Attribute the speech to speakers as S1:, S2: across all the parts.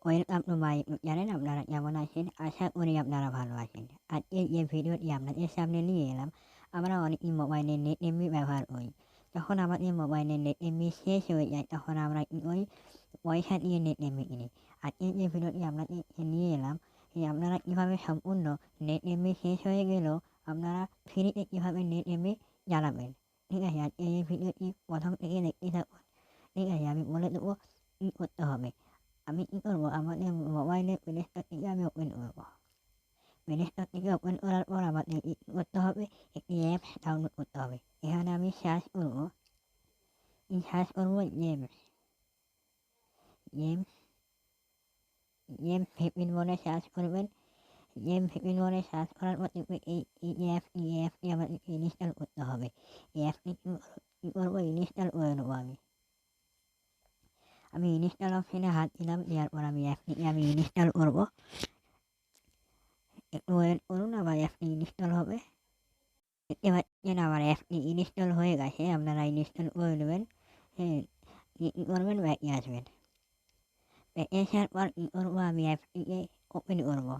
S1: Welcome to my YouTube channel. আপনারা কেমন আছেন? আশা করি আপনারা ভালো আছেন। আজকে যে ভিডিওটি আপনাদের সামনে নিয়ে এলাম, আমরা অনেকেই মোবাইলের নেট এমবি ব্যবহার করি। যখন আমাদের মোবাইলের নেট এমবি শেষ হয়ে যায় তখন আমরা কী করি? পয়সা দিয়ে নেট এমবি কিনি। আজকে যে ভিডিওটি আপনাদের নিয়ে এলাম যে আপনারা কীভাবে সম্পূর্ণ নেট এমবি শেষ হয়ে গেলেও আপনারা ফ্রিতে কীভাবে নেট এমবি চালাবেন। ঠিক আছে, আজকে এই ভিডিওটি প্রথম থেকে দেখতে থাকুন। ঠিক আছে, আমি বলে দেবো কী করতে হবে। আমি কী করবো, আমাদের মোবাইলের প্লে স্টোর থেকে আমি ওপেন করবো। প্লে স্টোর থেকে ওপেন করার পর আমাদের কী করতে হবে? একটি অ্যাপস ডাউনলোড করতে হবে। এখানে আমি সার্চ করবো গেমস গেমস গেমস 15 বলে সার্চ করবেন। গেম 15 বলে সার্চ করার পর দেখবে এই অ্যাপটি আমাদেরকে ইনস্টল করতে হবে। এই অ্যাপটি কী করবো? ইনস্টল করে নেবো আমি ইনস্টল অপশনে হাত দিলাম, দেওয়ার পর আমি অ্যাপটিকে ইনস্টল করবো। একটু ওয়েট করুন, আমার অ্যাপটি ইনস্টল হবে। দেখতে পাচ্ছেন আমার অ্যাপটি ইনস্টল হয়ে গেছে। আপনারা ইনস্টল করে নেবেন। হ্যাঁ, কী করবেন? ব্যাকে আসবেন। ব্যাকে আসার পর কী করবো? আমি অ্যাপটিকে ওপেন করবো।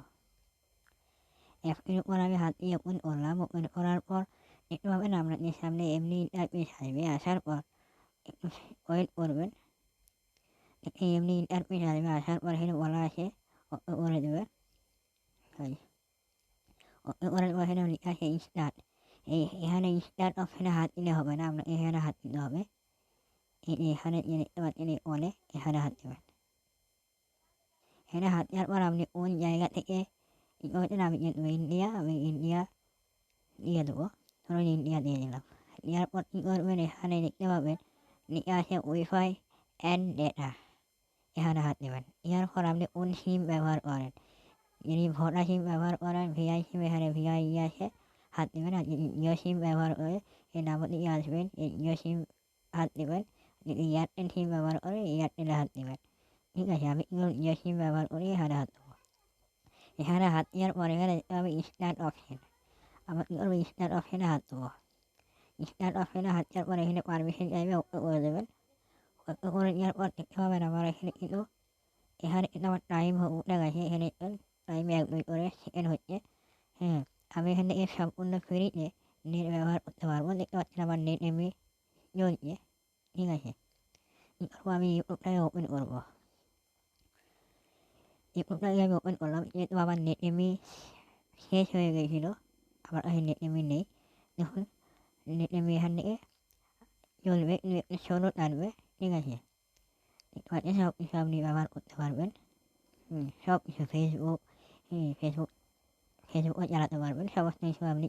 S1: অ্যাপটির উপর আমি হাত দিয়ে ওপেন করলাম। ওপেন করার পর দেখতে পাবেন আপনাদের সামনে এমনি ইন্টারফেস আসবে। আসার পর একটু ওয়েট করবেন। এমনি ইন্টারফেস আসবে। আসার পর এখানে বলা আছে ওকে করে দেবেন। ওকে করার পর এখানে লেখা আছে স্টার্ট। এখানে স্টার্ট অপশনে হাত দিলে হবে না, আপনাকে এখানে হাত দিতে হবে। এখানে যে দেখতে পাচ্ছেন অনে, এখানে হাত দেবেন। এখানে হাত দেওয়ার পর আপনি কোন জায়গা থেকে কী করছেন? আমি ইন্ডিয়া দিয়ে দেবো। ধরুন ইন্ডিয়া দিয়ে দিলাম। দেওয়ার পর কী করবেন? এখানে দেখতে পাবেন লেখা আছে ওয়াইফাই অ্যান্ড ডেটা, এখানে হাত দেবেন। দেওয়ার পর আপনি কোন সিম ব্যবহার করেন, যদি ভোডা সিম ব্যবহার করেন, ভিআই সিম, এখানে ভিআই আছে, হাত দেবেন। আর যদি জিও সিম ব্যবহার করে এই নাম্বার দিকে আসবেন, এই জিও সিম হাত দেবেন। যদি এয়ারটেল সিম ব্যবহার করে এয়ারটেলে হাত দেবেন। ঠিক আছে, আমি জিও সিম ব্যবহার করি, এখানে হাত দেবো। এখানে হাত দেওয়ার পর এখানে আমি স্টার্ট অপশন, আমার কী করবো? স্টার্ট অপশনে হাত দেবো। স্টার্ট অপশনে হাত দেওয়ার পর এখানে পারমিশন চাইবে, ওকে করে দেবেন। ওকে করে দেওয়ার পর দেখতে পাবেন আমার এখানে কিন্তু আমার টাইম উঠে গেছে। এখানে টাইম 1-2 করে সেকেন্ড হচ্ছে। হ্যাঁ, আমি এখান থেকে সম্পূর্ণ ফ্রিতে নেট ব্যবহার করতে পারবো। দেখতে পাচ্ছেন আমার নেট এমবি চলছে। ঠিক আছে, কী করবো? আমি ইউটিউবটাকে ওপেন করবো। ইউটিউবটাকে আমি ওপেন করলাম। যেহেতু আমার নেট এমবি শেষ হয়ে গেছিলো, আমার কাছে নেট এমবি নেই। দেখুন নেট এমবি এখান থেকে চলবে, ষোলো টানবে। ঠিক আছে, দেখতে পাচ্ছেন সব কিছু আপনি ব্যবহার করতে পারবেন। সব কিছু ফেসবুকও চালাতে পারবেন। সমস্ত কিছু আপনি